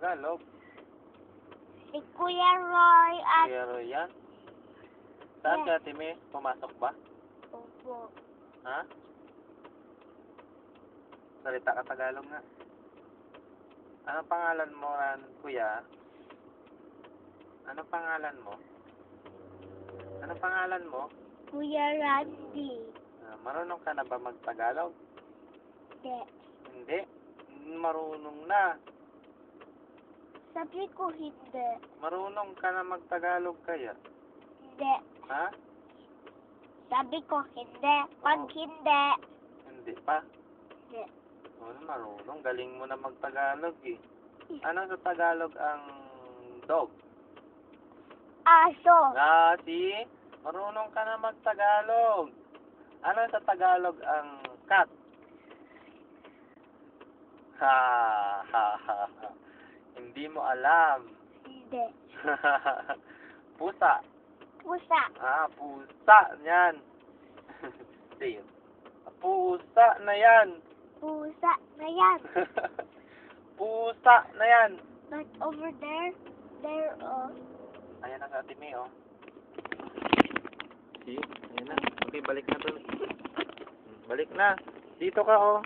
Tagalog? Si Kuya Roy at... Kuya Roy yan? Saan ka, Timmy? Pumasok ba? Opo. Ha? Salita ka Tagalog nga. Ano pangalan mo, Kuya? Ano pangalan mo? Ano pangalan mo? Kuya Randy. Marunong ka na ba mag-Tagalog? Hindi. Hindi. Marunong na. Sabi ko hindi. Marunong ka na mag-Tagalog kaya? Hindi. Ha? Sabi ko hindi. Pag hindi. Hindi pa. Hindi. Marunong. Galing mo na mag-Tagalog eh. Ano sa Tagalog ang dog? Aso. Si? Marunong ka na mag-Tagalog. Ano sa Tagalog ang cat? Ha, ha, ha, ha. Hindi mo alam. Hindi. Pusa. Pusa. Pusa. Yan. Sige. Pusa na yan. Pusa na yan. Pusa na yan. But over there, Ayan na sa Timmy, oh. See? Ayan na. Okay, balik na to. Balik na. Dito ka, oh.